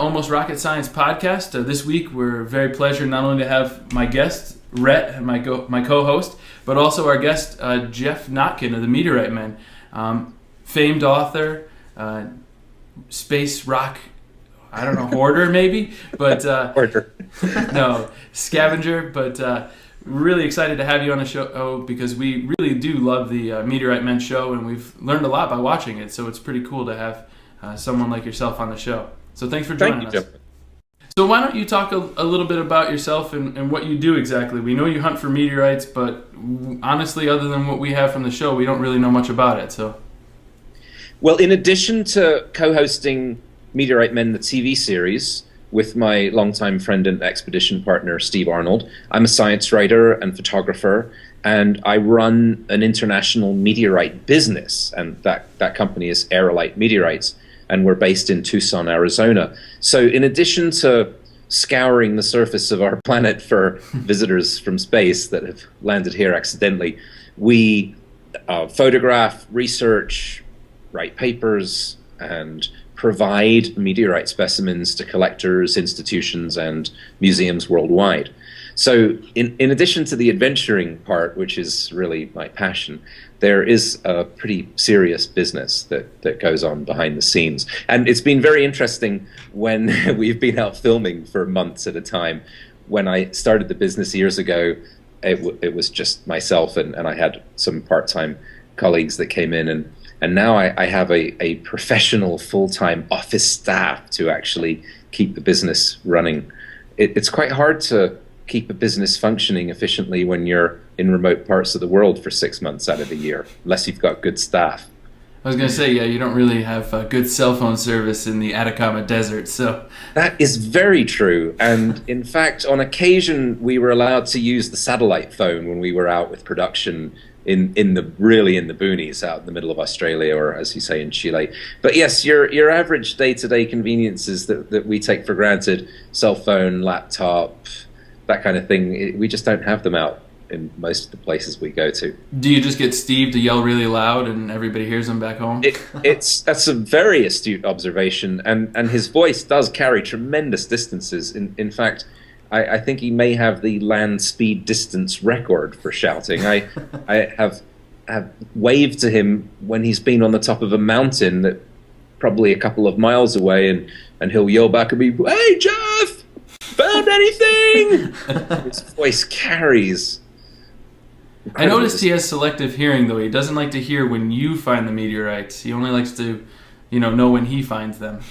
Almost Rocket Science podcast. This week we're very pleasured not only to have my guest, Rhett, and my co-host, but also our guest, Geoff Notkin of the Meteorite Men. Famed author, space rock, I don't know, hoarder maybe, but hoarder. No, scavenger, but really excited to have you on the show because we really do love the Meteorite Men show, and we've learned a lot by watching it, so it's pretty cool to have someone like yourself on the show. So thanks for joining us. So why don't you talk a little bit about yourself and what you do exactly? We know you hunt for meteorites, but honestly, other than what we have from the show, we don't really know much about it. So, well, in addition to co-hosting Meteorite Men, the TV series, with my longtime friend and expedition partner, Steve Arnold, I'm a science writer and photographer, and I run an international meteorite business, and that company is Aerolite Meteorites, and we're based in Tucson, Arizona. So in addition to scouring the surface of our planet for visitors from space that have landed here accidentally, we photograph, research, write papers, and provide meteorite specimens to collectors, institutions, and museums worldwide. So in addition to the adventuring part, which is really my passion, there is a pretty serious business that goes on behind the scenes. And it's been very interesting when we've been out filming for months at a time. When I started the business years ago, it was just myself, and I had some part-time colleagues that came in, and now I have a professional full-time office staff to actually keep the business running. It's quite hard to keep a business functioning efficiently when you're in remote parts of the world for 6 months out of the year, unless you've got good staff. I was going to say, yeah, you don't really have good cell phone service in the Atacama Desert, so... That is very true, and in fact, on occasion, we were allowed to use the satellite phone when we were out with production in the boonies out in the middle of Australia, or as you say, in Chile. But yes, your average day-to-day conveniences that we take for granted, cell phone, laptop, that kind of thing, we just don't have them out in most of the places we go to. Do you just get Steve to yell really loud and everybody hears him back home? That's a very astute observation, and his voice does carry tremendous distances. In fact, I think he may have the land speed distance record for shouting. I have waved to him when he's been on the top of a mountain that probably a couple of miles away, and he'll yell back at me, "Hey, Geoff! Found anything?" His voice carries. I noticed he has selective hearing, though. He doesn't like to hear when you find the meteorites. He only likes to, know when he finds them.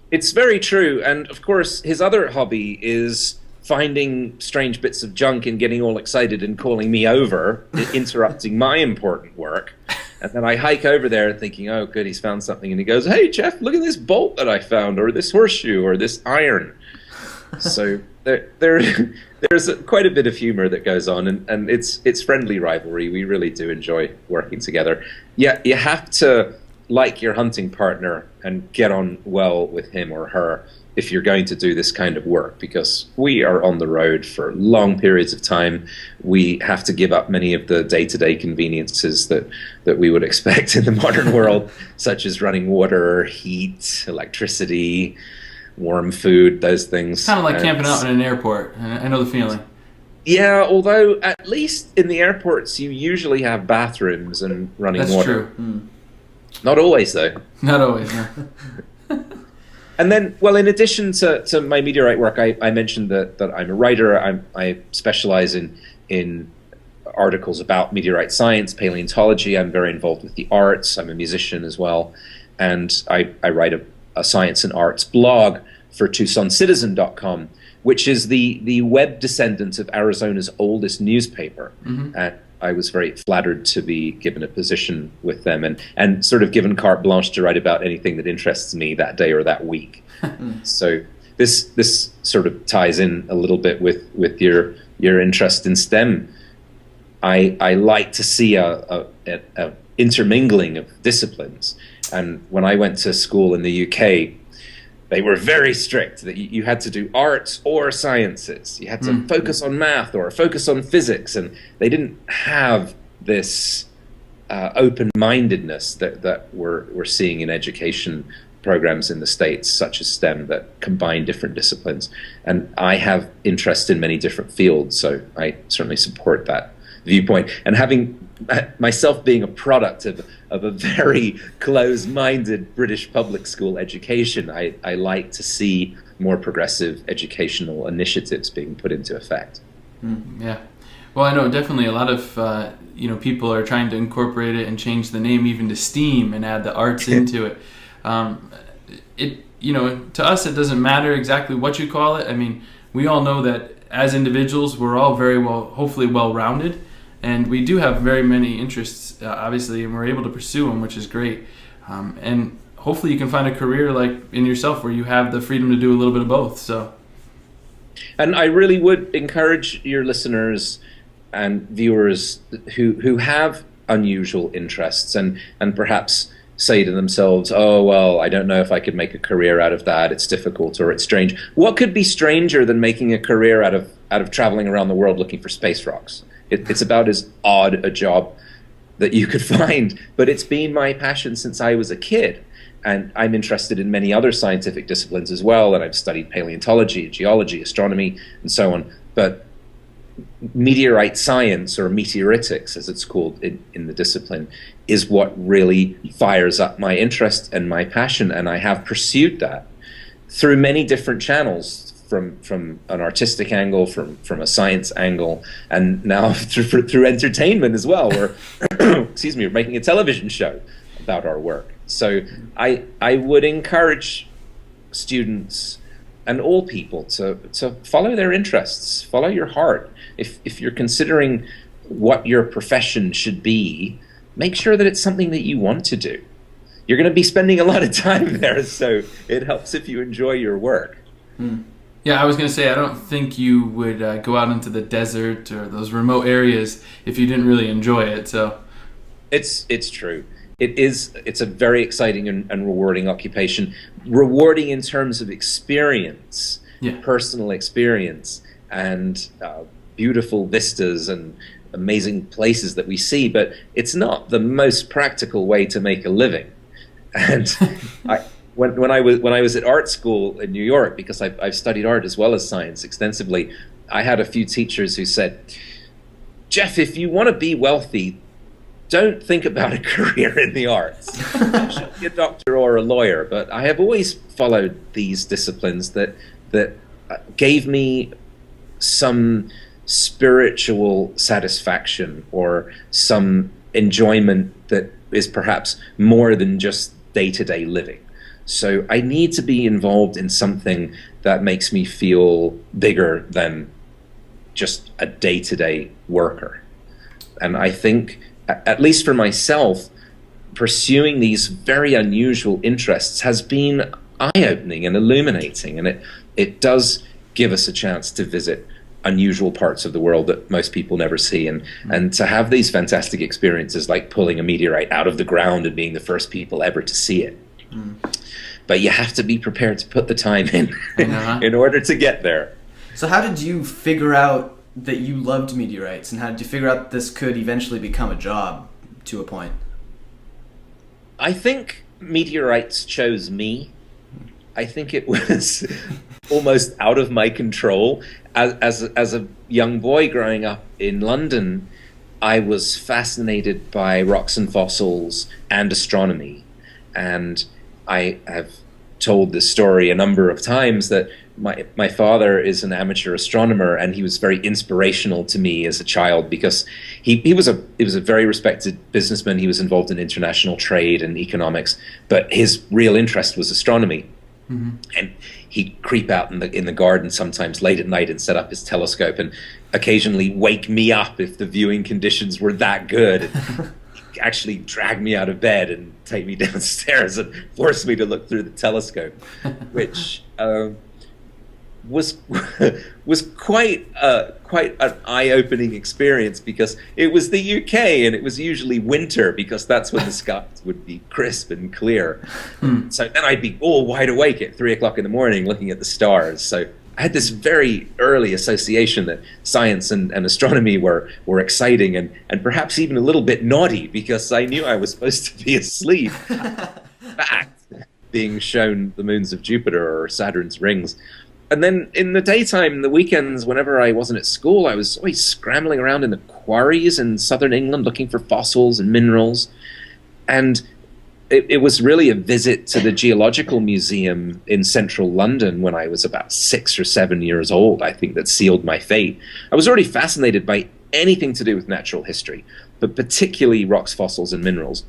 It's very true, and of course, his other hobby is finding strange bits of junk and getting all excited and calling me over, interrupting my important work. And then I hike over there thinking, oh, good, he's found something. And he goes, "Hey, Geoff, look at this bolt that I found, or this horseshoe, or this iron." So there's quite a bit of humor that goes on, and it's friendly rivalry. We really do enjoy working together. Yeah, you have to like your hunting partner and get on well with him or her if you're going to do this kind of work, because we are on the road for long periods of time. We have to give up many of the day-to-day conveniences that we would expect in the modern world, such as running water, heat, electricity, warm food, those things. Kind of like camping out in an airport. I know the feeling. Yeah, although at least in the airports you usually have bathrooms and running water. That's true. Not always, though. Not always, no. And then, well, in addition to my meteorite work, I mentioned that I'm a writer. I specialize in articles about meteorite science, paleontology. I'm very involved with the arts. I'm a musician as well. And I write a science and arts blog for TucsonCitizen.com, which is the web descendant of Arizona's oldest newspaper. Mm-hmm. And I was very flattered to be given a position with them and sort of given carte blanche to write about anything that interests me that day or that week. So this sort of ties in a little bit with your interest in STEM. I like to see a intermingling of disciplines. And when I went to school in the UK, they were very strict that you had to do arts or sciences. You had to focus on math or focus on physics, and they didn't have this open-mindedness that we're seeing in education programs in the States, such as STEM, that combine different disciplines. And I have interest in many different fields, so I certainly support that viewpoint. And having myself being a product of a very close-minded British public school education, I like to see more progressive educational initiatives being put into effect. Yeah. Well, I know definitely a lot of people are trying to incorporate it and change the name even to STEAM and add the arts into it. To us, it doesn't matter exactly what you call it. I mean, we all know that as individuals, we're all very hopefully well-rounded, and we do have very many interests, obviously, and we're able to pursue them, which is great. And hopefully you can find a career like in yourself where you have the freedom to do a little bit of both. So, and I really would encourage your listeners and viewers who have unusual interests and perhaps say to themselves, oh, well, I don't know if I could make a career out of that. It's difficult or it's strange. What could be stranger than making a career out of traveling around the world looking for space rocks? It's about as odd a job that you could find, but it's been my passion since I was a kid. And I'm interested in many other scientific disciplines as well, and I've studied paleontology, geology, astronomy, and so on. But meteorite science, or meteoritics as it's called in the discipline, is what really fires up my interest and my passion, and I have pursued that through many different channels, from an artistic angle, from a science angle, and now through entertainment as well. We're we're making a television show about our work. So I would encourage students and all people to follow their interests, follow your heart. If you're considering what your profession should be, make sure that it's something that you want to do. You're going to be spending a lot of time there, so it helps if you enjoy your work. Yeah, I was going to say, I don't think you would go out into the desert or those remote areas if you didn't really enjoy it. So it's true. It's a very exciting and rewarding occupation. Rewarding in terms of experience, personal experience, and beautiful vistas and amazing places that we see, but it's not the most practical way to make a living. And when I was at art school in New York, because I've studied art as well as science extensively, I had a few teachers who said, Geoff, if you want to be wealthy, don't think about a career in the arts. You should be a doctor or a lawyer. But I have always followed these disciplines that gave me some spiritual satisfaction or some enjoyment that is perhaps more than just day-to-day living. So I need to be involved in something that makes me feel bigger than just a day-to-day worker. And I think, at least for myself, pursuing these very unusual interests has been eye-opening and illuminating, and it does give us a chance to visit unusual parts of the world that most people never see, and to have these fantastic experiences like pulling a meteorite out of the ground and being the first people ever to see it. But you have to be prepared to put the time in in order to get there. So how did you figure out that you loved meteorites, and how did you figure out this could eventually become a job to a point? I think meteorites chose me. I think it was almost out of my control. As a young boy growing up in London, I was fascinated by rocks and fossils and astronomy. And I have told this story a number of times that my father is an amateur astronomer, and he was very inspirational to me as a child because he was a very respected businessman. He was involved in international trade and economics, but his real interest was astronomy. And he'd creep out in the garden sometimes late at night and set up his telescope and occasionally wake me up if the viewing conditions were that good. And he'd actually drag me out of bed and take me downstairs and force me to look through the telescope, which was quite an eye-opening experience, because it was the UK and it was usually winter, because that's when the skies would be crisp and clear. So then I'd be all wide awake at 3 o'clock in the morning looking at the stars. So I had this very early association that science and astronomy were exciting and perhaps even a little bit naughty, because I knew I was supposed to be asleep. In fact, being shown the moons of Jupiter or Saturn's rings. And then in the daytime, the weekends, whenever I wasn't at school, I was always scrambling around in the quarries in southern England looking for fossils and minerals. And it was really a visit to the Geological Museum in central London when I was about 6 or 7 years old, I think, that sealed my fate. I was already fascinated by anything to do with natural history, but particularly rocks, fossils, and minerals.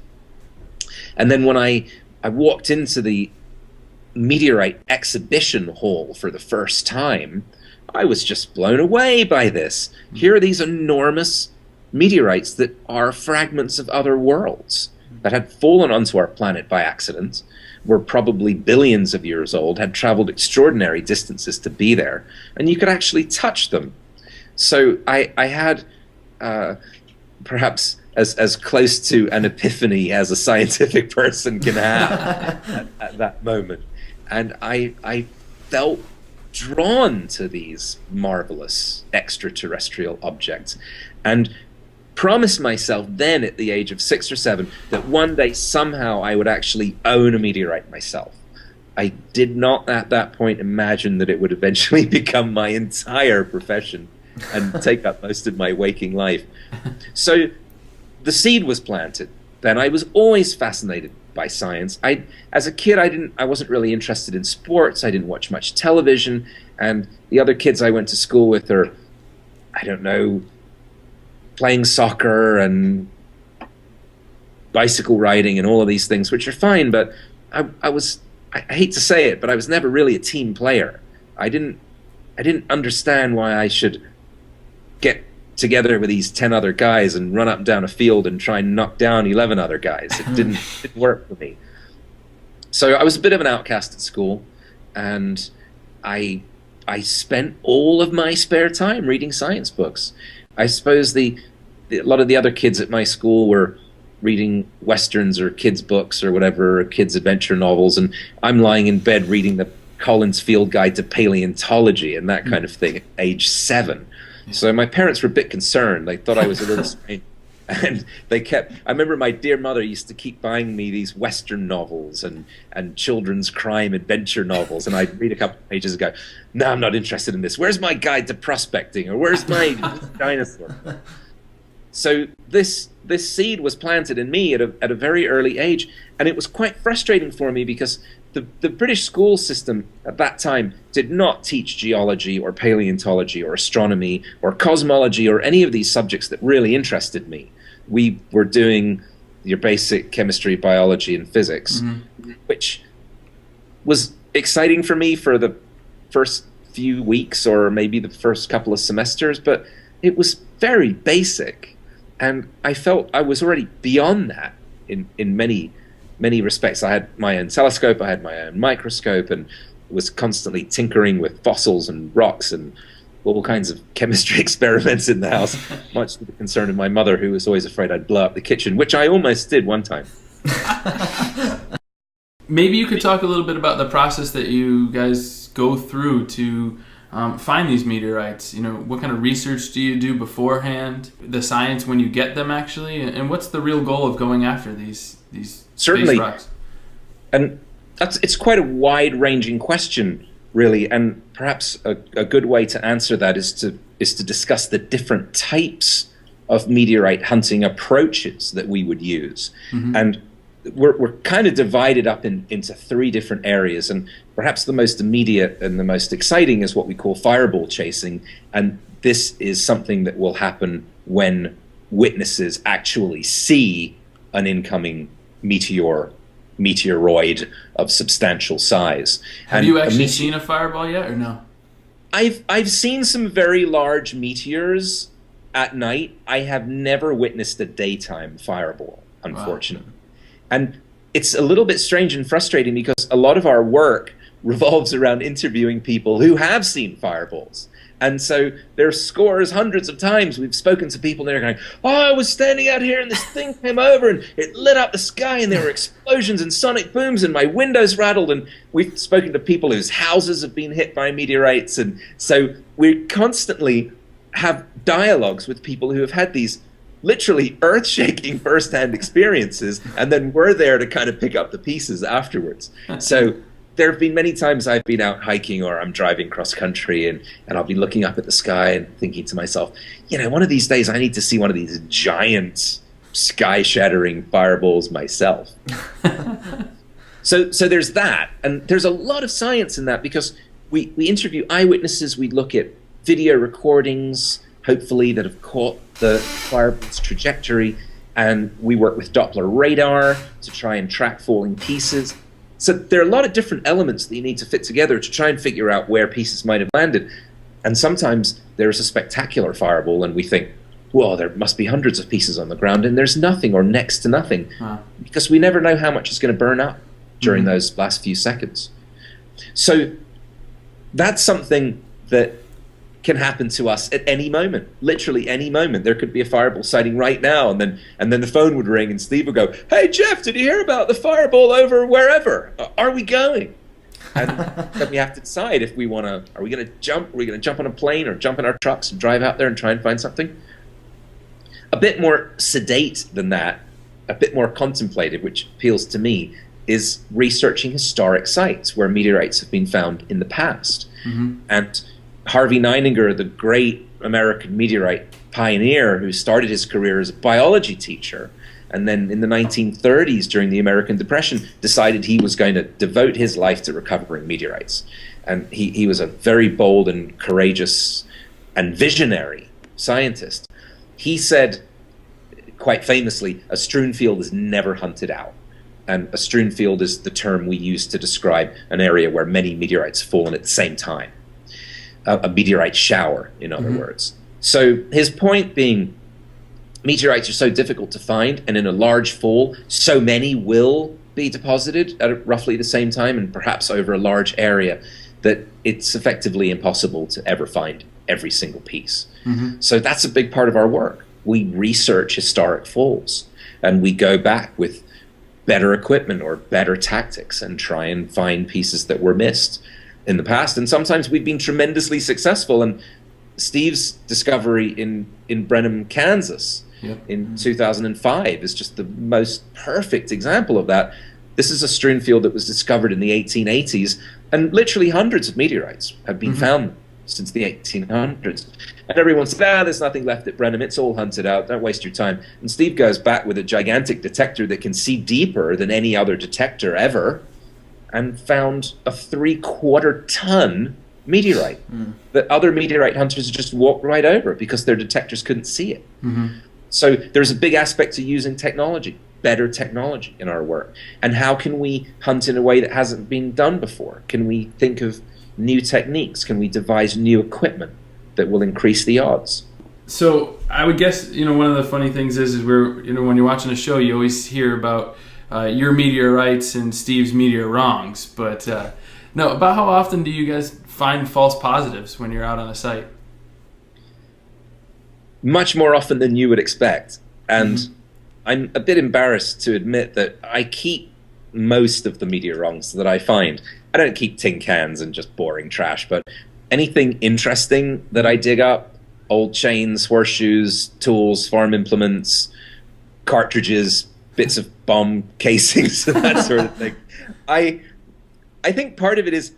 And then when I walked into the meteorite exhibition hall for the first time, I was just blown away by this. Here are these enormous meteorites that are fragments of other worlds that had fallen onto our planet by accident, were probably billions of years old, had traveled extraordinary distances to be there, and you could actually touch them. So I had perhaps as close to an epiphany as a scientific person can have at that moment. And I felt drawn to these marvelous extraterrestrial objects, and promised myself then at the age of 6 or 7 that one day somehow I would actually own a meteorite myself. I did not at that point imagine that it would eventually become my entire profession and take up most of my waking life. So the seed was planted. Then I was always fascinated by science. As a kid, I wasn't really interested in sports. I didn't watch much television, and the other kids I went to school with are, I don't know, playing soccer and bicycle riding and all of these things, which are fine, but I hate to say it, but I was never really a team player. I didn't understand why I should get together with these 10 other guys and run up and down a field and try and knock down 11 other guys. It didn't work for me. So I was a bit of an outcast at school, and I spent all of my spare time reading science books. I suppose a lot of the other kids at my school were reading westerns or kids' books or whatever, or kids' adventure novels, and I'm lying in bed reading the Collins Field Guide to Paleontology and that kind of thing at age 7. So my parents were a bit concerned. They thought I was a little strange. And I remember my dear mother used to keep buying me these Western novels and children's crime adventure novels, and I'd read a couple of pages and go, no, I'm not interested in this. Where's my guide to prospecting? Or where's my dinosaur? So this seed was planted in me at a very early age, and it was quite frustrating for me because the British school system at that time did not teach geology or paleontology or astronomy or cosmology or any of these subjects that really interested me. We were doing your basic chemistry, biology, and physics, which was exciting for me for the first few weeks or maybe the first couple of semesters, but it was very basic. And I felt I was already beyond that in many respects. I had my own telescope, I had my own microscope, and was constantly tinkering with fossils and rocks and all kinds of chemistry experiments in the house, much to the concern of my mother, who was always afraid I'd blow up the kitchen, which I almost did one time. Maybe you could talk a little bit about the process that you guys go through to find these meteorites. You know, what kind of research do you do beforehand? The science when you get them, actually, and what's the real goal of going after these Certainly. space rocks? And it's quite a wide-ranging question, really, and perhaps a good way to answer that is to discuss the different types of meteorite hunting approaches that we would use. And we're kind of divided up into 3 different areas, and perhaps the most immediate and the most exciting is what we call fireball chasing, and this is something that will happen when witnesses actually see an incoming meteoroid of substantial size. Have you actually seen a fireball yet, or no? I've seen some very large meteors at night. I have never witnessed a daytime fireball, unfortunately. Wow. And it's a little bit strange and frustrating because a lot of our work revolves around interviewing people who have seen fireballs. And so there are scores, hundreds of times we've spoken to people and they're going, oh, I was standing out here and this thing came over and it lit up the sky and there were explosions and sonic booms and my windows rattled. And we've spoken to people whose houses have been hit by meteorites. And so we constantly have dialogues with people who have had these literally earth-shaking first-hand experiences, and then we're there to kind of pick up the pieces afterwards. So there have been many times I've been out hiking or I'm driving cross-country, and I'll be looking up at the sky and thinking to myself, you know, one of these days I need to see one of these giant sky-shattering fireballs myself. So there's that, and there's a lot of science in that, because we interview eyewitnesses, we look at video recordings, hopefully, that have caught the fireball's trajectory, and we work with Doppler radar to try and track falling pieces. So there are a lot of different elements that you need to fit together to try and figure out where pieces might have landed. And sometimes there's a spectacular fireball and we think, well, there must be hundreds of pieces on the ground, and there's nothing or next to nothing, because we never know how much is going to burn up during those last few seconds. So that's something that can happen to us at any moment, literally any moment. There could be a fireball sighting right now, and then the phone would ring and Steve would go, "Hey Geoff, did you hear about the fireball over wherever? Are we going?" And then we have to decide if we want to, are we going to jump? Are we going to jump on a plane or jump in our trucks and drive out there and try and find something? A bit more sedate than that, a bit more contemplative, which appeals to me, is researching historic sites where meteorites have been found in the past. And Harvey Neininger, the great American meteorite pioneer who started his career as a biology teacher, and then in the 1930s, during the American Depression, decided he was going to devote his life to recovering meteorites. And he was a very bold and courageous and visionary scientist. He said, quite famously, a strewn field is never hunted out. And a strewn field is the term we use to describe an area where many meteorites have fallen at the same time. A meteorite shower, in other words. So his point being, meteorites are so difficult to find, and in a large fall, so many will be deposited at roughly the same time, and perhaps over a large area, that it's effectively impossible to ever find every single piece. So that's a big part of our work. We research historic falls, and we go back with better equipment or better tactics and try and find pieces that were missed in the past. And sometimes we've been tremendously successful. And Steve's discovery in Brenham, Kansas in 2005 is just the most perfect example of that. This is a strewn field that was discovered in the 1880s, and literally hundreds of meteorites have been found since the 1800s. And everyone said, there's nothing left at Brenham, it's all hunted out, don't waste your time. And Steve goes back with a gigantic detector that can see deeper than any other detector ever, and found a 3/4-ton meteorite that other meteorite hunters just walked right over because their detectors couldn't see it. So there's a big aspect to using technology, better technology in our work. And how can we hunt in a way that hasn't been done before? Can we think of new techniques? Can we devise new equipment that will increase the odds? So I would guess, one of the funny things is we're, when you're watching a show, you always hear about your meteorites and Steve's meteor wrongs. But no, about how often do you guys find false positives when you're out on a site? Much more often than you would expect. And I'm a bit embarrassed to admit that I keep most of the meteor wrongs that I find. I don't keep tin cans and just boring trash, but anything interesting that I dig up, old chains, horseshoes, tools, farm implements, cartridges, bits of bomb casings, that sort of thing. I think part of it is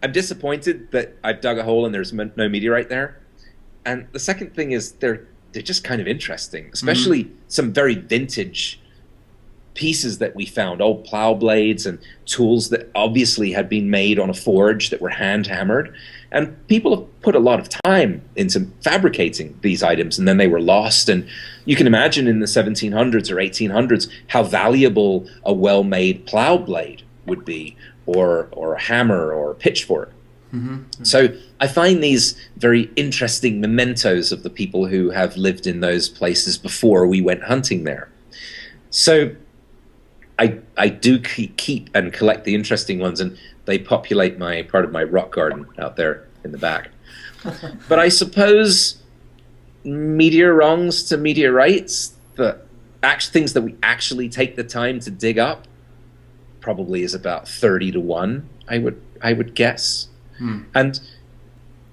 I'm disappointed that I've dug a hole and there's no meteorite there. And the second thing is they're just kind of interesting, especially some very vintage pieces that we found, old plow blades and tools that obviously had been made on a forge that were hand hammered. And people have put a lot of time into fabricating these items, and then they were lost. And you can imagine in the 1700s or 1800s how valuable a well-made plow blade would be, or a hammer or a pitchfork. So I find these very interesting mementos of the people who have lived in those places before we went hunting there. So I do keep and collect the interesting ones, and they populate part of my rock garden out there in the back. But I suppose meteor wrongs to meteorites, things that we actually take the time to dig up, probably is about 30-1. I would guess. And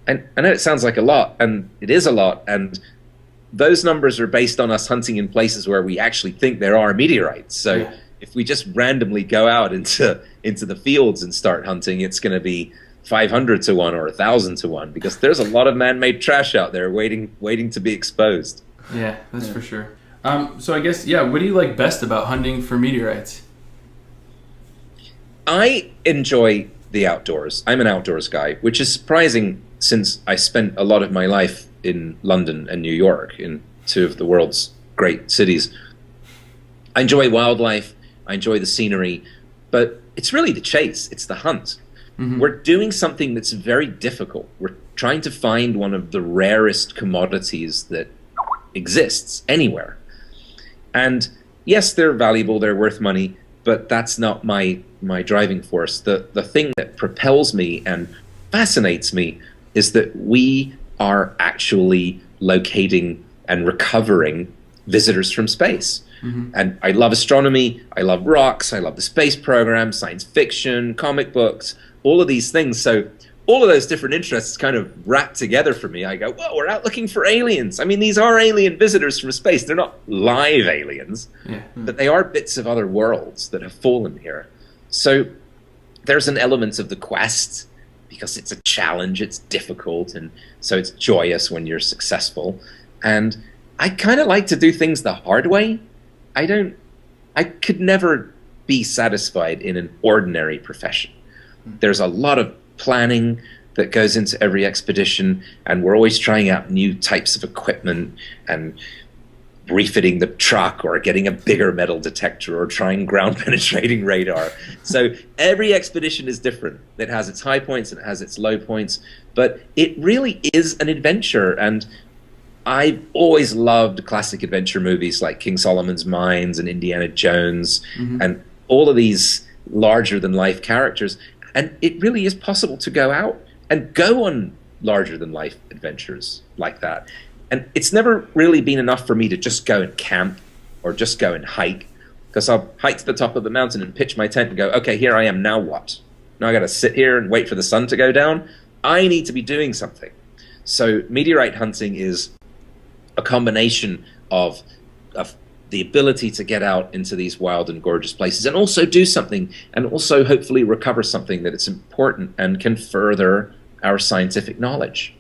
I know it sounds like a lot, and it is a lot, and those numbers are based on us hunting in places where we actually think there are meteorites. So Yeah. if we just randomly go out into the fields and start hunting, it's going to be 500 to 1 or 1,000 to 1, because there's a lot of man-made trash out there waiting to be exposed. Yeah, that's for sure. So I guess, yeah, what do you like best about hunting for meteorites? I enjoy the outdoors. I'm an outdoors guy, which is surprising since I spent a lot of my life in London and New York, in two of the world's great cities. I enjoy wildlife, I enjoy the scenery, but it's really the chase, it's the hunt. Mm-hmm. We're doing something that's very difficult. We're trying to find one of the rarest commodities that exists anywhere. And yes, they're valuable, they're worth money, but that's not my driving force. The thing that propels me and fascinates me is that we are actually locating and recovering visitors from space. Mm-hmm. And I love astronomy, I love rocks, I love the space program, science fiction, comic books, all of these things. So all of those different interests kind of wrap together for me. I go, whoa, we're out looking for aliens. I mean, these are alien visitors from space. They're not live aliens, but they are bits of other worlds that have fallen here. So there's an element of the quest, because it's a challenge, it's difficult, and so it's joyous when you're successful. And I kind of like to do things the hard way. I could never be satisfied in an ordinary profession. There's a lot of planning that goes into every expedition, and we're always trying out new types of equipment and refitting the truck or getting a bigger metal detector or trying ground penetrating radar. So every expedition is different. It has its high points and it has its low points, but it really is an adventure. And I've always loved classic adventure movies like King Solomon's Mines and Indiana Jones, and all of these larger than life characters. And it really is possible to go out and go on larger than life adventures like that. And it's never really been enough for me to just go and camp or just go and hike, because I'll hike to the top of the mountain and pitch my tent and go, okay, here I am, now what? Now I got to sit here and wait for the sun to go down? I need to be doing something. So meteorite hunting is a combination of the ability to get out into these wild and gorgeous places and also do something, and also hopefully recover something that is important and can further our scientific knowledge.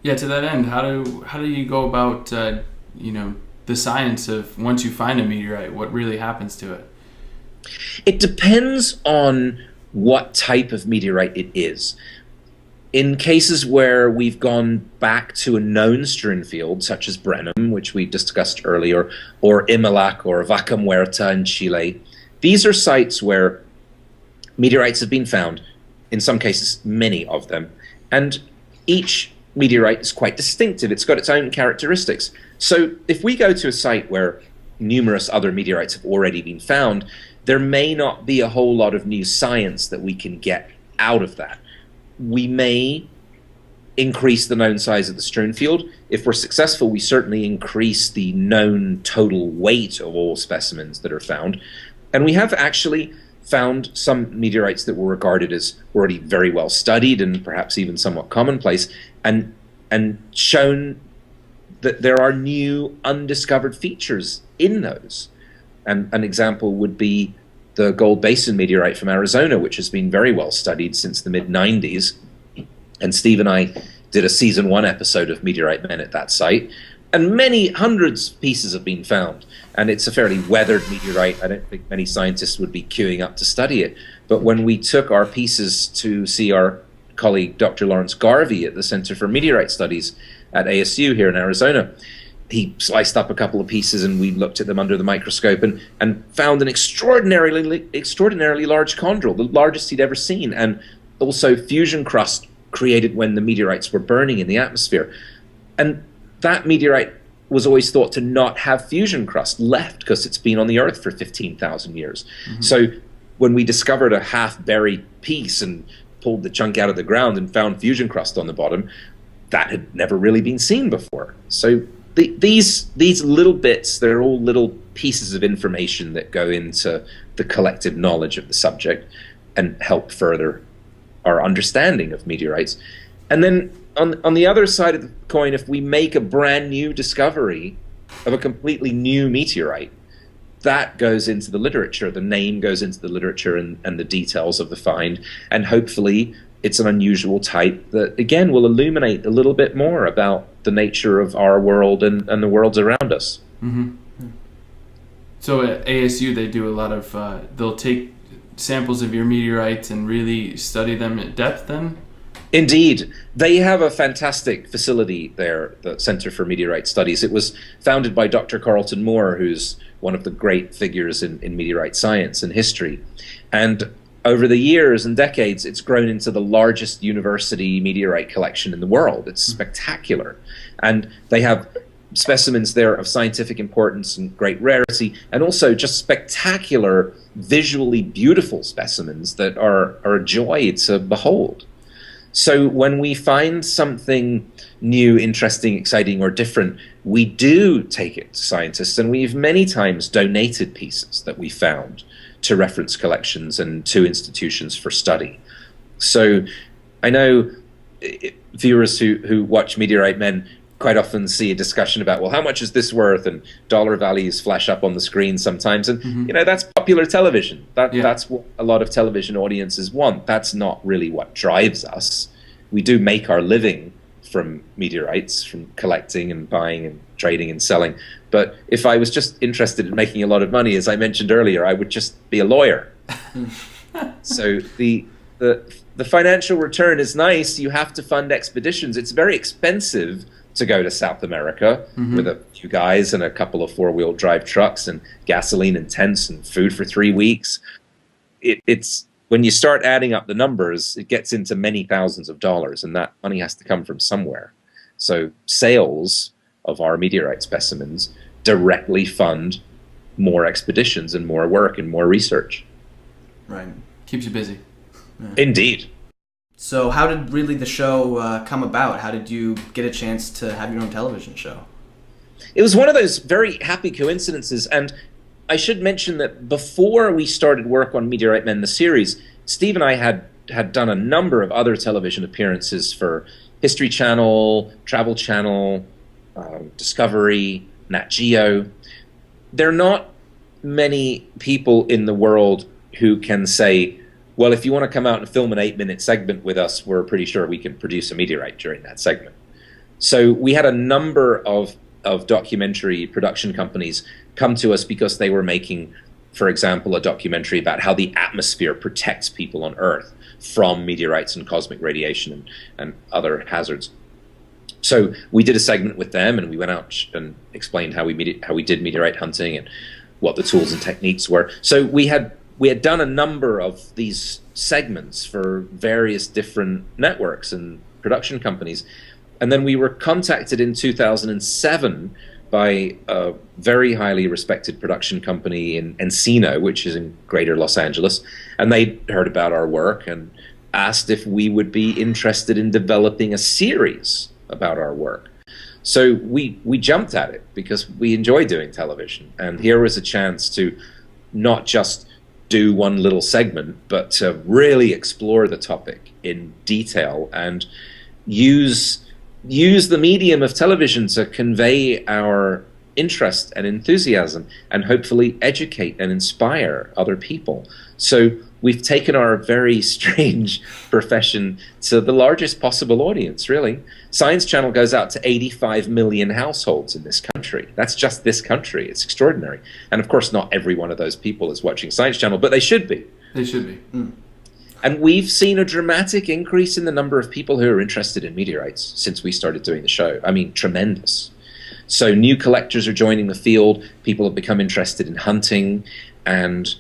Yeah, to that end, how do you go about the science of, once you find a meteorite, what really happens to it? It depends on what type of meteorite it is. In cases where we've gone back to a known strewn field, such as Brenham, which we discussed earlier, or Imalac or Vaca Muerta in Chile, these are sites where meteorites have been found, in some cases many of them, and each meteorite is quite distinctive. It's got its own characteristics. So if we go to a site where numerous other meteorites have already been found, there may not be a whole lot of new science that we can get out of that. We may increase the known size of the strewn field. If we're successful, we certainly increase the known total weight of all specimens that are found. And we have actually found some meteorites that were regarded as already very well studied and perhaps even somewhat commonplace, and shown that there are new undiscovered features in those. And an example would be the Gold Basin meteorite from Arizona, which has been very well studied since the mid-90s. And Steve and I did a season 1 episode of Meteorite Men at that site, and many hundreds of pieces have been found. And it's a fairly weathered meteorite. I don't think many scientists would be queuing up to study it. But when we took our pieces to see our colleague Dr. Lawrence Garvey at the Center for Meteorite Studies at ASU here in Arizona, he sliced up a couple of pieces and we looked at them under the microscope and found an extraordinarily large chondrule, the largest he'd ever seen, and also fusion crust created when the meteorites were burning in the atmosphere. And that meteorite was always thought to not have fusion crust left because it's been on the Earth for 15,000 years. So when we discovered a half-buried piece and pulled the chunk out of the ground and found fusion crust on the bottom, that had never really been seen before. So these little bits, they're all little pieces of information that go into the collective knowledge of the subject and help further our understanding of meteorites. And then on the other side of the coin, if we make a brand new discovery of a completely new meteorite, that goes into the literature. The name goes into the literature and the details of the find. And hopefully it's an unusual type that, again, will illuminate a little bit more about the nature of our world and the worlds around us. Mm-hmm. So at ASU, they do a lot of, they'll take samples of your meteorites and really study them at depth then? Indeed. They have a fantastic facility there, the Center for Meteorite Studies. It was founded by Dr. Carlton Moore, who's one of the great figures in meteorite science and history. And over the years and decades, it's grown into the largest university meteorite collection in the world. It's spectacular. And they have specimens there of scientific importance and great rarity, and also just spectacular, visually beautiful specimens that are a joy to behold. So when we find something new, interesting, exciting, or different, we do take it to scientists, and we've many times donated pieces that we found to reference collections and to institutions for study. So I know viewers who watch Meteorite Men quite often see a discussion about, well, how much is this worth? And dollar values flash up on the screen sometimes. And, you know, that's popular television. That's what a lot of television audiences want. That's not really what drives us. We do make our living from meteorites, from collecting and buying and trading and selling. But if I was just interested in making a lot of money, as I mentioned earlier, I would just be a lawyer. So the financial return is nice. You have to fund expeditions. It's very expensive to go to South America with a few guys and a couple of four-wheel drive trucks and gasoline and tents and food for 3 weeks. It's when you start adding up the numbers, it gets into many thousands of dollars, and that money has to come from somewhere. So sales of our meteorite specimens directly fund more expeditions and more work and more research. Right. Keeps you busy. Yeah. Indeed. So how did really the show come about? How did you get a chance to have your own television show? It was one of those very happy coincidences, and I should mention that before we started work on Meteorite Men, the series, Steve and I had done a number of other television appearances for History Channel, Travel Channel, Discovery, Nat Geo. There are not many people in the world who can say, well, if you want to come out and film an 8-minute segment with us, we're pretty sure we can produce a meteorite during that segment. So we had a number of documentary production companies come to us because they were making, for example, a documentary about how the atmosphere protects people on Earth from meteorites and cosmic radiation and other hazards. So we did a segment with them, and we went out and explained how we did meteorite hunting and what the tools and techniques were. So we had done a number of these segments for various different networks and production companies. And then we were contacted in 2007 by a very highly respected production company in Encino, which is in greater Los Angeles. And they heard about our work and asked if we would be interested in developing a series about our work. So we jumped at it because we enjoy doing television. And here was a chance to not just do one little segment, but to really explore the topic in detail and use the medium of television to convey our interest and enthusiasm and hopefully educate and inspire other people. So we've taken our very strange profession to the largest possible audience, really. Science Channel goes out to 85 million households in this country. That's just this country. It's extraordinary. And of course, not every one of those people is watching Science Channel, but they should be. They should be. Mm. And we've seen a dramatic increase in the number of people who are interested in meteorites since we started doing the show. I mean, tremendous. So new collectors are joining the field. People have become interested in hunting. And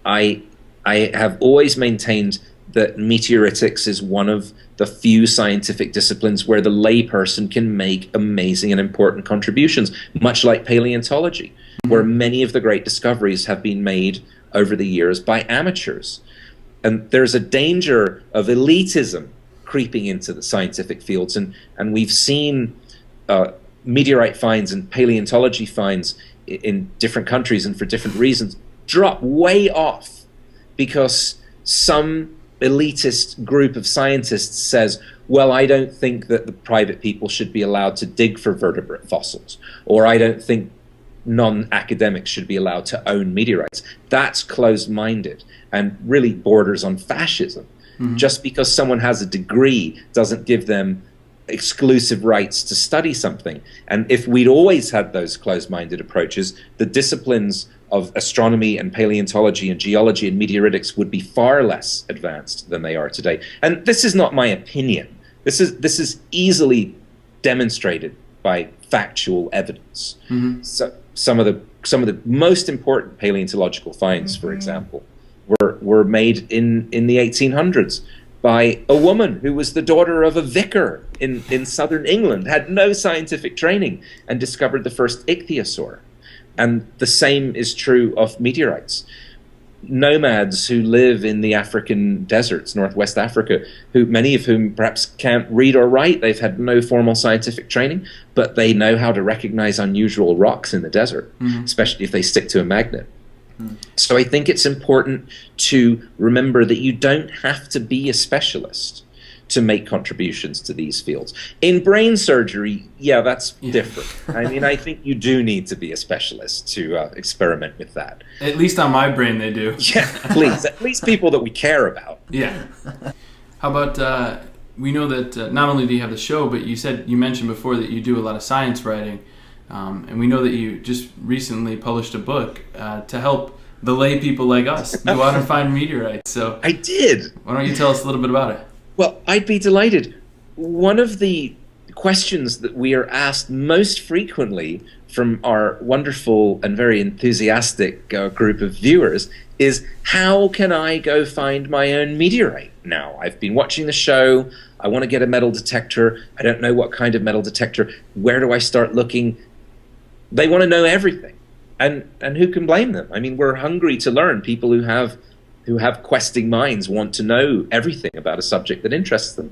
I have always maintained that meteoritics is one of the few scientific disciplines where the layperson can make amazing and important contributions, much like paleontology, where many of the great discoveries have been made over the years by amateurs. And there's a danger of elitism creeping into the scientific fields. And we've seen meteorite finds and paleontology finds in different countries and for different reasons drop way off because some elitist group of scientists says, well, I don't think that the private people should be allowed to dig for vertebrate fossils, or I don't think non-academics should be allowed to own meteorites. That's closed-minded and really borders on fascism. Mm-hmm. Just because someone has a degree doesn't give them exclusive rights to study something. And if we'd always had those closed-minded approaches, the disciplines of astronomy and paleontology and geology and meteoritics would be far less advanced than they are today. And this is not my opinion. This is easily demonstrated by factual evidence. Mm-hmm. So some of the most important paleontological finds, for example, were made in the 1800s by a woman who was the daughter of a vicar in southern England, had no scientific training, and discovered the first ichthyosaur. And the same is true of meteorites. Nomads who live in the African deserts, Northwest Africa, many of whom perhaps can't read or write, they've had no formal scientific training, but they know how to recognize unusual rocks in the desert, especially if they stick to a magnet. So I think it's important to remember that you don't have to be a specialist to make contributions to these fields. In brain surgery, yeah, that's different. I mean, I think you do need to be a specialist to experiment with that. At least on my brain they do. Yeah, please. At least people that we care about. Yeah. How about, we know that not only do you have the show, but you mentioned before that you do a lot of science writing. And we know that you just recently published a book to help the lay people like us go out and find meteorites. So I did. Why don't you tell us a little bit about it? Well, I'd be delighted. One of the questions that we are asked most frequently from our wonderful and very enthusiastic group of viewers is, how can I go find my own meteorite? Now, I've been watching the show. I want to get a metal detector. I don't know what kind of metal detector. Where do I start looking? They want to know everything. And who can blame them? I mean, we're hungry to learn. People who have questing minds want to know everything about a subject that interests them.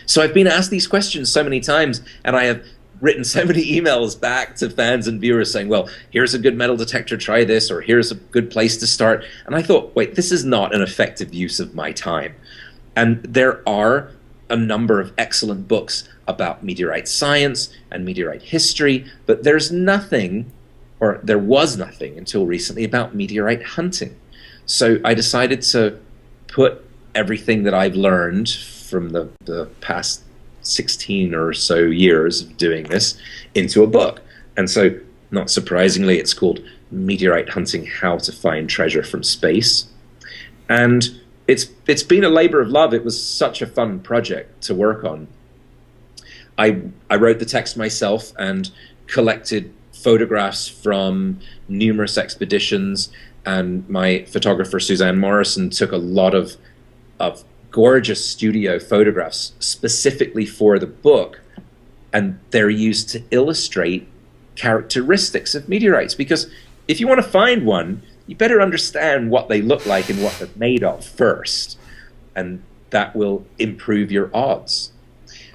So I've been asked these questions so many times, and I have written so many emails back to fans and viewers saying, well, here's a good metal detector, try this, or here's a good place to start. And I thought, wait, this is not an effective use of my time. And there are a number of excellent books about meteorite science and meteorite history, but there's nothing, or there was nothing until recently, about meteorite hunting. So I decided to put everything that I've learned from the past 16 or so years of doing this into a book. And so, not surprisingly, it's called Meteorite Hunting: How to Find Treasure from Space. And it's been a labor of love. It was such a fun project to work on. I wrote the text myself and collected photographs from numerous expeditions, and my photographer Suzanne Morrison took a lot of gorgeous studio photographs specifically for the book, and they're used to illustrate characteristics of meteorites, because if you want to find one, you better understand what they look like and what they're made of first, and that will improve your odds.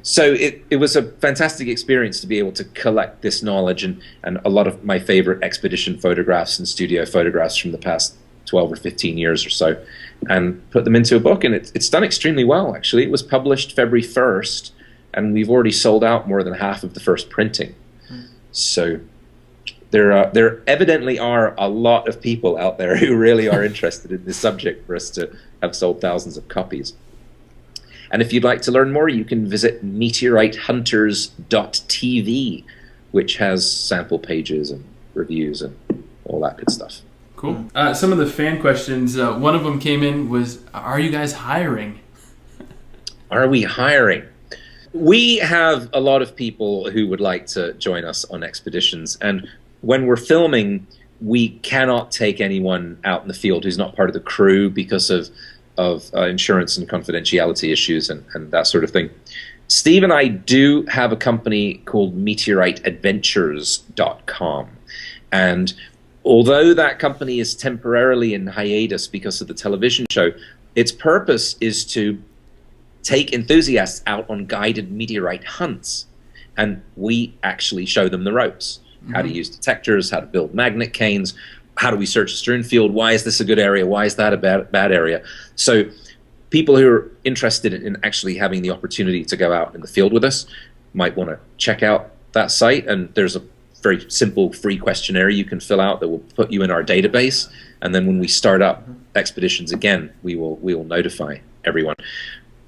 So it was a fantastic experience to be able to collect this knowledge and a lot of my favorite expedition photographs and studio photographs from the past 12 or 15 years or so, and put them into a book. And it's done extremely well, actually. It was published February 1st, and we've already sold out more than half of the first printing. So there evidently are a lot of people out there who really are interested in this subject for us to have sold thousands of copies. And if you'd like to learn more, you can visit meteoritehunters.tv, which has sample pages and reviews and all that good stuff. Cool. Some of the fan questions, one of them came in was, are you guys hiring? Are we hiring? We have a lot of people who would like to join us on expeditions, and when we're filming, we cannot take anyone out in the field who's not part of the crew because of insurance and confidentiality issues and that sort of thing. Steve and I do have a company called meteoriteadventures.com, and although that company is temporarily in hiatus because of the television show, its purpose is to take enthusiasts out on guided meteorite hunts, and we actually show them the ropes. How to use detectors, how to build magnet canes, how do we search a strewn field, why is this a good area, why is that a bad area. So people who are interested in actually having the opportunity to go out in the field with us might want to check out that site. And there's a very simple free questionnaire you can fill out that will put you in our database. And then when we start up expeditions again, we will notify everyone.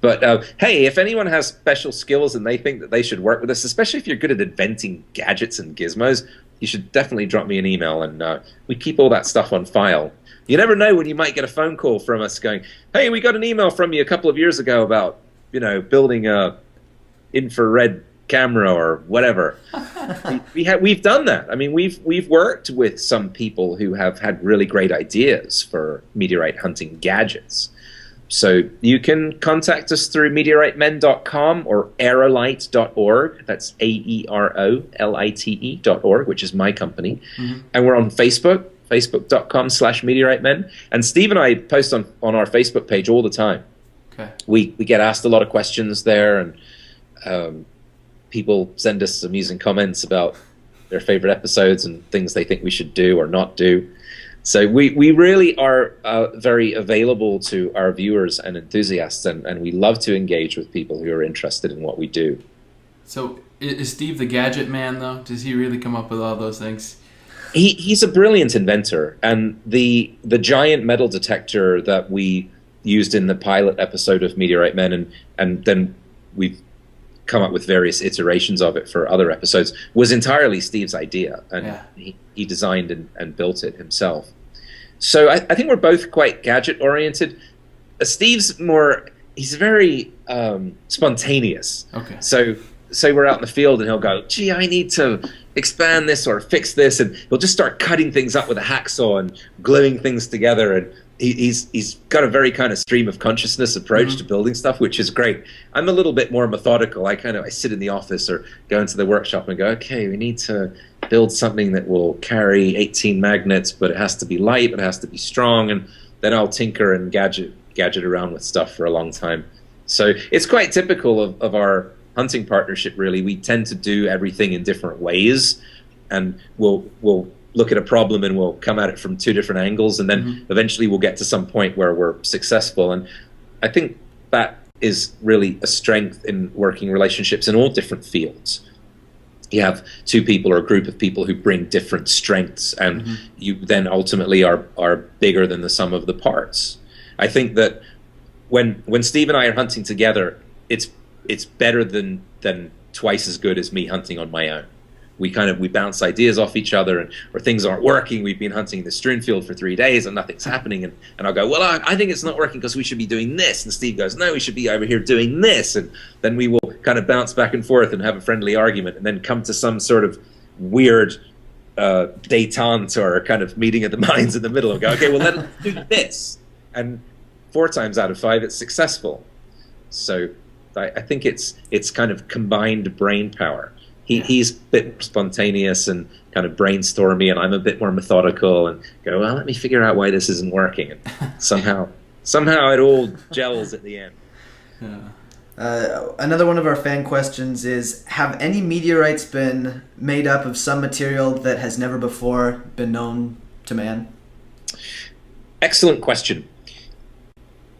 But hey, if anyone has special skills and they think that they should work with us, especially if you're good at inventing gadgets and gizmos, you should definitely drop me an email, and we keep all that stuff on file. You never know when you might get a phone call from us going, hey, we got an email from you a couple of years ago about, building a infrared camera or whatever. We've done that. I mean, we've worked with some people who have had really great ideas for meteorite hunting gadgets. So you can contact us through meteoritemen.com or aerolite.org. That's AEROLITE.org, which is my company. Mm-hmm. And we're on Facebook, facebook.com/meteoritemen. And Steve and I post on our Facebook page all the time. Okay. We get asked a lot of questions there, and people send us amusing comments about their favorite episodes and things they think we should do or not do. So we really are very available to our viewers and enthusiasts, and we love to engage with people who are interested in what we do. So is Steve the gadget man, though? Does he really come up with all those things? He's a brilliant inventor, and the giant metal detector that we used in the pilot episode of Meteorite Men, and then we've come up with various iterations of it for other episodes, was entirely Steve's idea, and he designed and built it himself. So I think we're both quite gadget oriented. Steve's he's very spontaneous. Okay. So say we're out in the field and he'll go, gee, I need to expand this or fix this, and he'll just start cutting things up with a hacksaw and gluing things together, and he's got a very kind of stream of consciousness approach to building stuff, which is great. I'm a little bit more methodical. I sit in the office or go into the workshop and go, okay, we need to build something that will carry 18 magnets, but it has to be light, but it has to be strong, and then I'll tinker and gadget around with stuff for a long time. So it's quite typical of our hunting partnership, really. We tend to do everything in different ways, and we'll look at a problem and we'll come at it from two different angles, and then eventually we'll get to some point where we're successful. And I think that is really a strength in working relationships in all different fields. You have two people or a group of people who bring different strengths, and you then ultimately are bigger than the sum of the parts. I think that when Steve and I are hunting together, it's better than twice as good as me hunting on my own. We bounce ideas off each other, or things aren't working. We've been hunting the strewn field for 3 days and nothing's happening, and I'll go, well, I think it's not working because we should be doing this, and Steve goes, no, we should be over here doing this, and then we will kind of bounce back and forth and have a friendly argument, and then come to some sort of weird détente or kind of meeting of the minds in the middle, and go, okay, well, let's do this, and 4 times out of 5 it's successful. So I think it's kind of combined brain power. He's a bit more spontaneous and kind of brainstormy, and I'm a bit more methodical and go, well, let me figure out why this isn't working. And somehow it all gels at the end. Another one of our fan questions is, have any meteorites been made up of some material that has never before been known to man? Excellent question.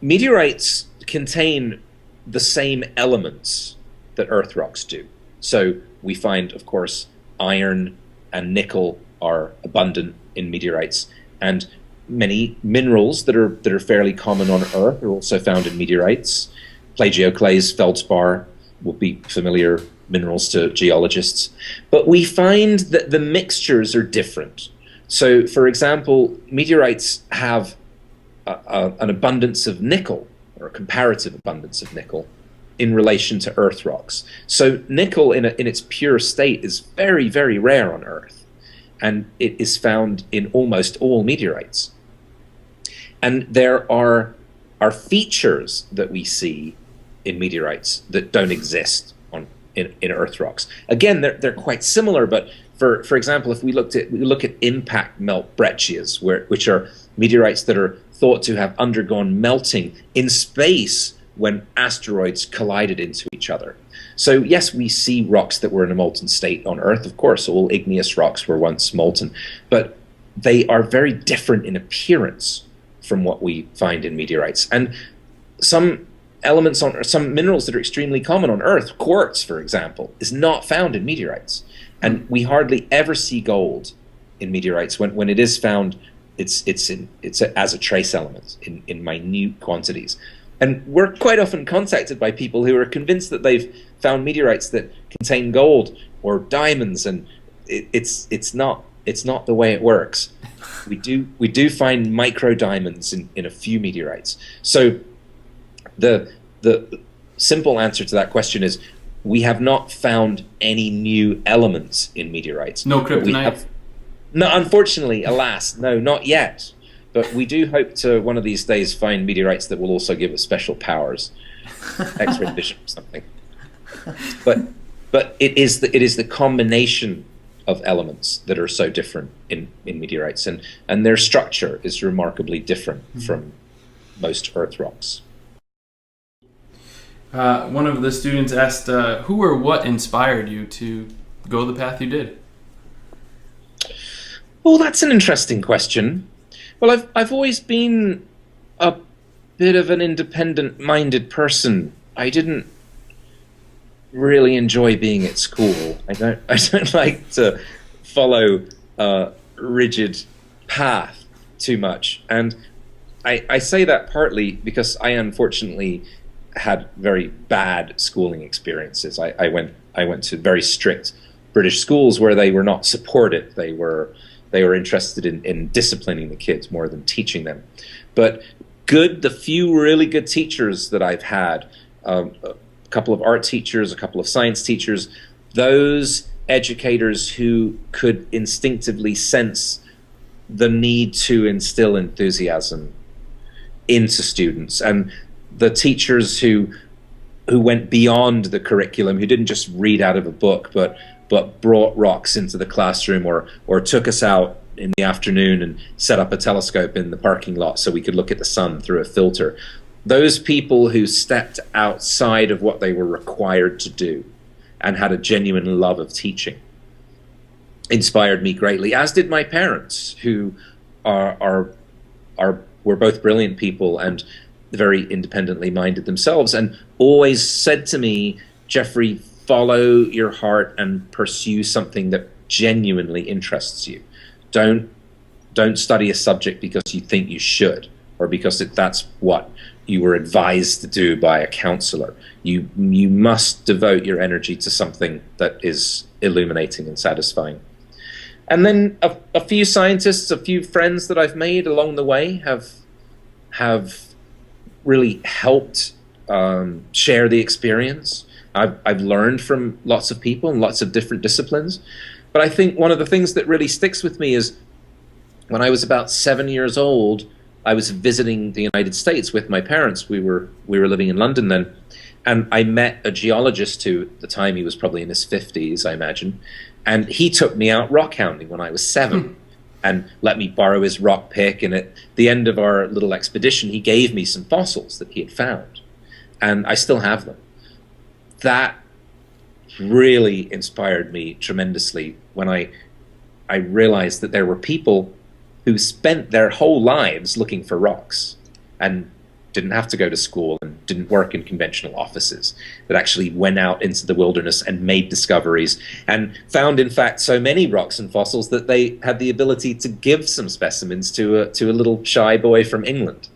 Meteorites contain the same elements that Earth rocks do. So we find, of course, iron and nickel are abundant in meteorites, and many minerals that are fairly common on Earth are also found in meteorites. Plagioclase, feldspar will be familiar minerals to geologists. But we find that the mixtures are different. So, for example, meteorites have an abundance of nickel, or a comparative abundance of nickel, in relation to Earth rocks. So nickel in its pure state is very, very rare on Earth, and it is found in almost all meteorites. And there are features that we see in meteorites that don't exist in Earth rocks. Again, they're quite similar, but for example, if we look at impact melt breccias, which are meteorites that are thought to have undergone melting in space when asteroids collided into each other. So yes, we see rocks that were in a molten state on Earth. Of course, all igneous rocks were once molten, but they are very different in appearance from what we find in meteorites. And some elements on, or some minerals that are extremely common on Earth, quartz, for example, is not found in meteorites. And we hardly ever see gold in meteorites. When it is found, it's as a trace element in minute quantities. And we're quite often contacted by people who are convinced that they've found meteorites that contain gold or diamonds, and it's not the way it works. We do find micro diamonds in a few meteorites. So the simple answer to that question is we have not found any new elements in meteorites. No kryptonite? No, unfortunately, alas, no, not yet. But we do hope to one of these days find meteorites that will also give us special powers, X-ray vision or something. But it is the combination of elements that are so different in meteorites, and their structure is remarkably different from most Earth rocks. One of the students asked, who or what inspired you to go the path you did? Well, that's an interesting question. Well, I've always been a bit of an independent-minded person. I didn't really enjoy being at school. I don't like to follow a rigid path too much, and I say that partly because I unfortunately had very bad schooling experiences. I went to very strict British schools where they were not supported. They were interested in disciplining the kids more than teaching them. But the few really good teachers that I've had, a couple of art teachers, a couple of science teachers, those educators who could instinctively sense the need to instill enthusiasm into students, and the teachers who went beyond the curriculum, who didn't just read out of a book, but brought rocks into the classroom, or took us out in the afternoon and set up a telescope in the parking lot so we could look at the sun through a filter. Those people who stepped outside of what they were required to do and had a genuine love of teaching inspired me greatly, as did my parents, who were both brilliant people and very independently minded themselves, and always said to me, Jeffrey, follow your heart and pursue something that genuinely interests you. Don't study a subject because you think you should, or because that's what you were advised to do by a counselor. You must devote your energy to something that is illuminating and satisfying. And then a few scientists, a few friends that I've made along the way have really helped share the experience. I've learned from lots of people in lots of different disciplines. But I think one of the things that really sticks with me is when I was about 7 years old, I was visiting the United States with my parents. We were living in London then, and I met a geologist who, at the time, he was probably in his 50s, I imagine, and he took me out rock hounding when I was 7 and let me borrow his rock pick, and at the end of our little expedition, he gave me some fossils that he had found, and I still have them. That really inspired me tremendously when I realized that there were people who spent their whole lives looking for rocks and didn't have to go to school and didn't work in conventional offices, that actually went out into the wilderness and made discoveries and found, in fact, so many rocks and fossils that they had the ability to give some specimens to a little shy boy from England.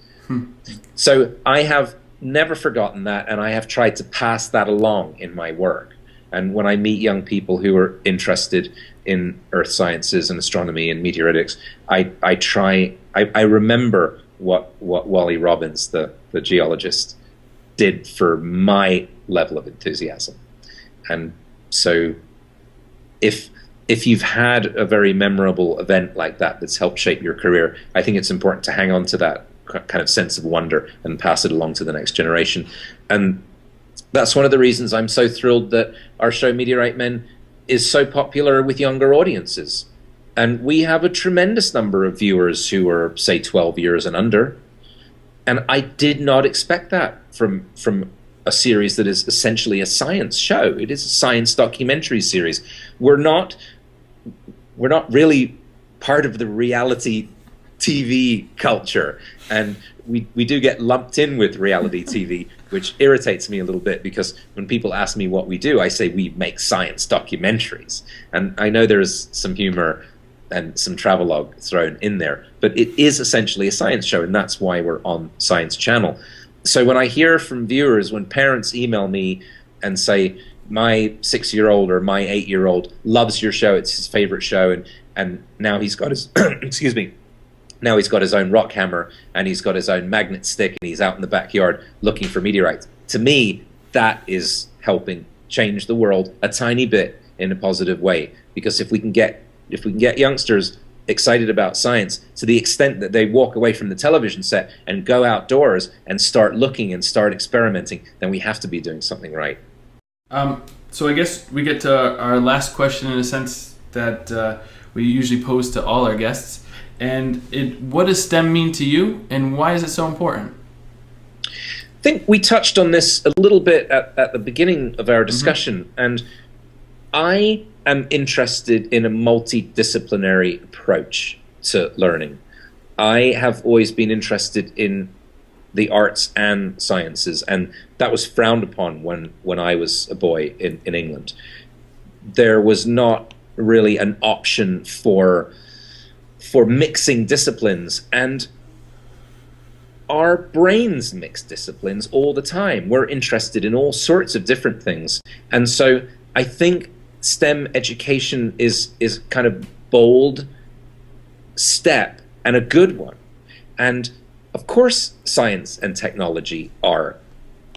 So I have never forgotten that, and I have tried to pass that along in my work. And when I meet young people who are interested in earth sciences and astronomy and meteoritics, I remember what Wally Robbins, the geologist, did for my level of enthusiasm. And so if you've had a very memorable event like that that's helped shape your career, I think it's important to hang on to that kind of sense of wonder and pass it along to the next generation. And that's one of the reasons I'm so thrilled that our show Meteorite Men is so popular with younger audiences. And we have a tremendous number of viewers who are, say, 12 years and under. And I did not expect that from a series that is essentially a science show. It is a science documentary series. We're not really part of the reality TV culture, and we do get lumped in with reality TV, which irritates me a little bit, because when people ask me what we do, I say we make science documentaries. And I know there's some humor and some travelogue thrown in there, but it is essentially a science show, and that's why we're on Science Channel. So when I hear from viewers, when parents email me and say, my 6-year-old or my 8-year-old loves your show, it's his favorite show, and now he's got his excuse me, now he's got his own rock hammer and he's got his own magnet stick and he's out in the backyard looking for meteorites. To me, that is helping change the world a tiny bit in a positive way, because if we can get youngsters excited about science to the extent that they walk away from the television set and go outdoors and start looking and start experimenting, then we have to be doing something right. So I guess we get to our last question, in a sense that we usually pose to all our guests. And what does STEM mean to you, and why is it so important? I think we touched on this a little bit at the beginning of our discussion, and I am interested in a multidisciplinary approach to learning. I have always been interested in the arts and sciences, and that was frowned upon when I was a boy in England. There was not really an option for mixing disciplines, and our brains mix disciplines all the time. We're interested in all sorts of different things, and so I think STEM education is kind of bold step and a good one. And of course science and technology are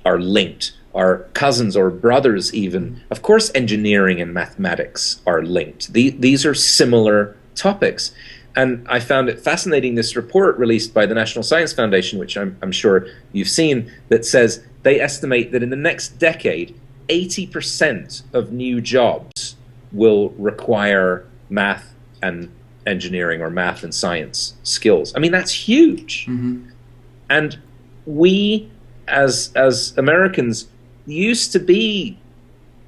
linked, are cousins or brothers even. Of course engineering and mathematics are linked. These are similar topics. And I found it fascinating, this report released by the National Science Foundation, which I'm sure you've seen, that says they estimate that in the next decade, 80% of new jobs will require math and engineering or math and science skills. I mean, that's huge. And we, as Americans, used to be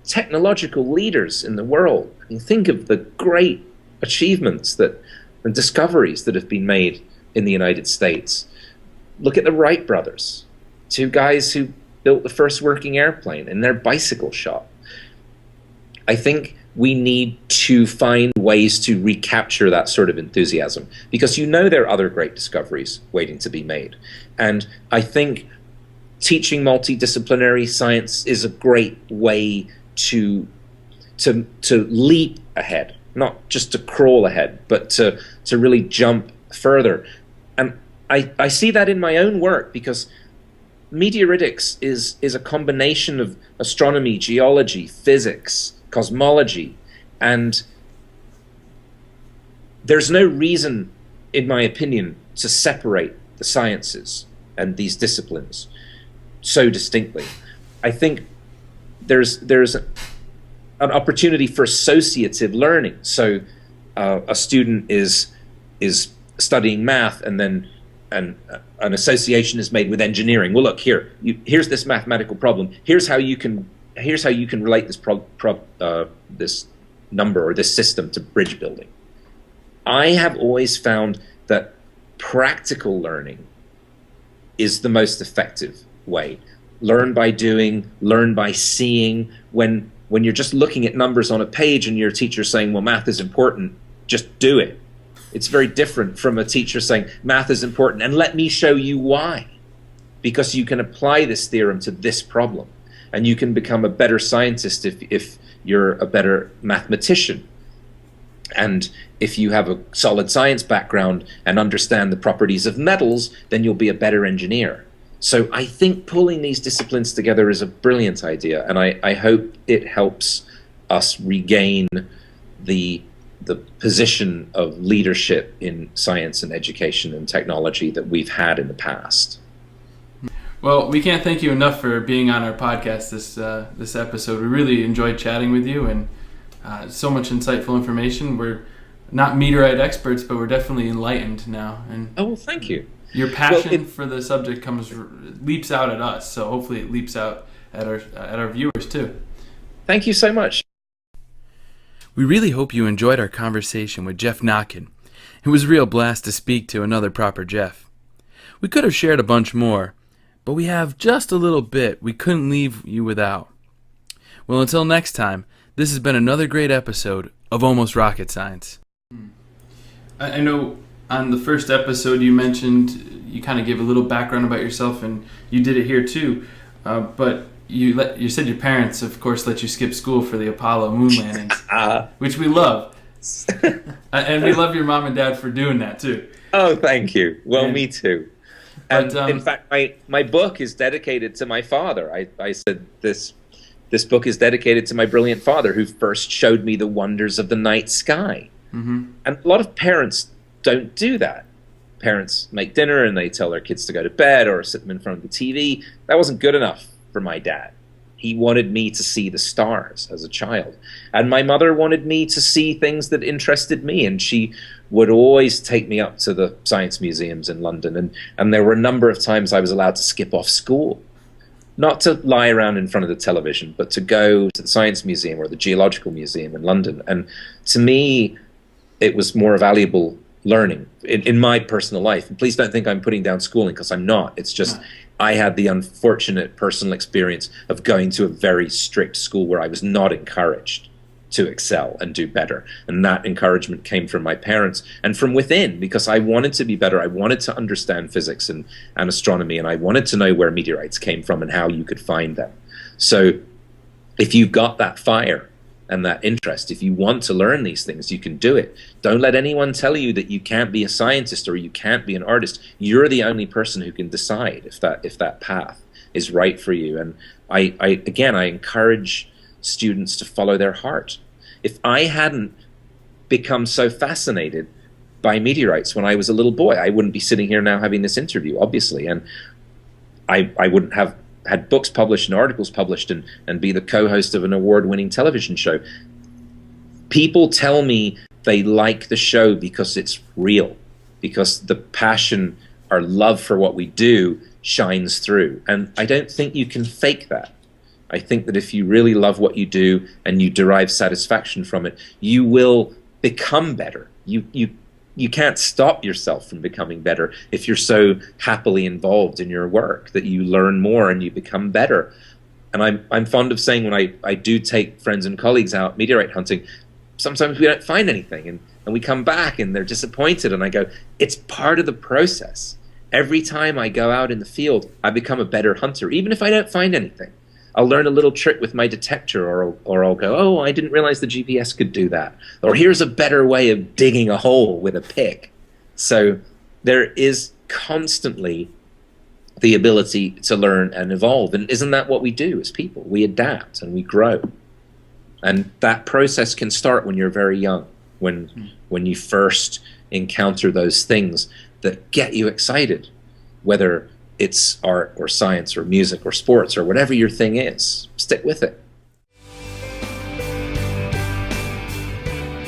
technological leaders in the world. I mean, think of the great achievements and discoveries that have been made in the United States. Look at the Wright brothers, 2 guys who built the first working airplane in their bicycle shop. I think we need to find ways to recapture that sort of enthusiasm, because there are other great discoveries waiting to be made. And I think teaching multidisciplinary science is a great way to leap ahead, not just to crawl ahead, but to really jump further. And I see that in my own work, because meteoritics is a combination of astronomy, geology, physics, cosmology, and there's no reason, in my opinion, to separate the sciences and these disciplines so distinctly. I think there's an opportunity for associative learning. So a student is studying math, and then an association is made with engineering. Well, look here. Here's this mathematical problem. Here's how you can relate this this number or this system to bridge building. I have always found that practical learning is the most effective way. Learn by doing, learn by seeing. When you're just looking at numbers on a page and your teacher's saying, well, math is important, just do it. It's very different from a teacher saying, math is important, and let me show you why. Because you can apply this theorem to this problem, and you can become a better scientist if you're a better mathematician. And if you have a solid science background and understand the properties of metals, then you'll be a better engineer. So I think pulling these disciplines together is a brilliant idea, and I hope it helps us regain the position of leadership in science and education and technology that we've had in the past. Well, we can't thank you enough for being on our podcast this episode. We really enjoyed chatting with you, and so much insightful information. We're not meteorite experts, but we're definitely enlightened now. And oh, well, thank you. Your passion for the subject leaps out at us, so hopefully it leaps out at our viewers too. Thank you so much. We really hope you enjoyed our conversation with Geoff Notkin. It was a real blast to speak to another proper Geoff. We could have shared a bunch more, but we have just a little bit we couldn't leave you without. Well, until next time, this has been another great episode of Almost Rocket Science. I know on the first episode you mentioned, you kind of gave a little background about yourself, and you did it here too, but you said your parents, of course, let you skip school for the Apollo moon landings, which we love. And we love your mom and dad for doing that too. Oh, thank you. Well, me too. And But, in fact, my book is dedicated to my father. I said this book is dedicated to my brilliant father, who first showed me the wonders of the night sky. Mm-hmm. And a lot of parents don't do that. Parents make dinner and they tell their kids to go to bed or sit them in front of the TV. That wasn't good enough for my dad. He wanted me to see the stars as a child. And my mother wanted me to see things that interested me. And she would always take me up to the science museums in London. And there were a number of times I was allowed to skip off school. Not to lie around in front of the television, but to go to the Science Museum or the Geological Museum in London. And to me, it was more valuable learning in my personal life. And please don't think I'm putting down schooling, because I'm not. It's just I had the unfortunate personal experience of going to a very strict school where I was not encouraged to excel and do better. And that encouragement came from my parents and from within, because I wanted to be better. I wanted to understand physics and astronomy, and I wanted to know where meteorites came from and how you could find them. So if you've got that fire and that interest, if you want to learn these things, you can do it. Don't let anyone tell you that you can't be a scientist or you can't be an artist. You're the only person who can decide if that path is right for you. And I encourage students to follow their heart. If I hadn't become so fascinated by meteorites when I was a little boy, I wouldn't be sitting here now having this interview, obviously, and I wouldn't have had books published and articles published and be the co-host of an award-winning television show. People tell me they like the show because it's real, because the passion, our love for what we do shines through. And I don't think you can fake that. I think that if you really love what you do and you derive satisfaction from it, you will become better. You can't stop yourself from becoming better if you're so happily involved in your work that you learn more and you become better. And I'm fond of saying, when I do take friends and colleagues out meteorite hunting, sometimes we don't find anything, and we come back and they're disappointed, and I go, it's part of the process. Every time I go out in the field, I become a better hunter, even if I don't find anything. I'll learn a little trick with my detector, or I'll go, oh, I didn't realize the GPS could do that. Or here's a better way of digging a hole with a pick. So there is constantly the ability to learn and evolve. And isn't that what we do as people? We adapt and we grow. And that process can start when you're very young, when you first encounter those things that get you excited, whether it's art or science or music or sports or whatever your thing is. Stick with it.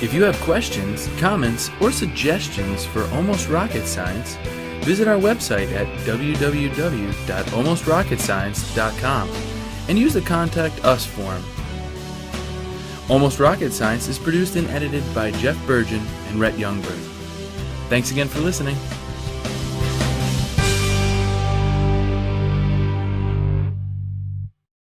If you have questions, comments, or suggestions for Almost Rocket Science, visit our website at www.almostrocketscience.com and use the Contact Us form. Almost Rocket Science is produced and edited by Jeff Burgeon and Rhett Youngberg. Thanks again for listening.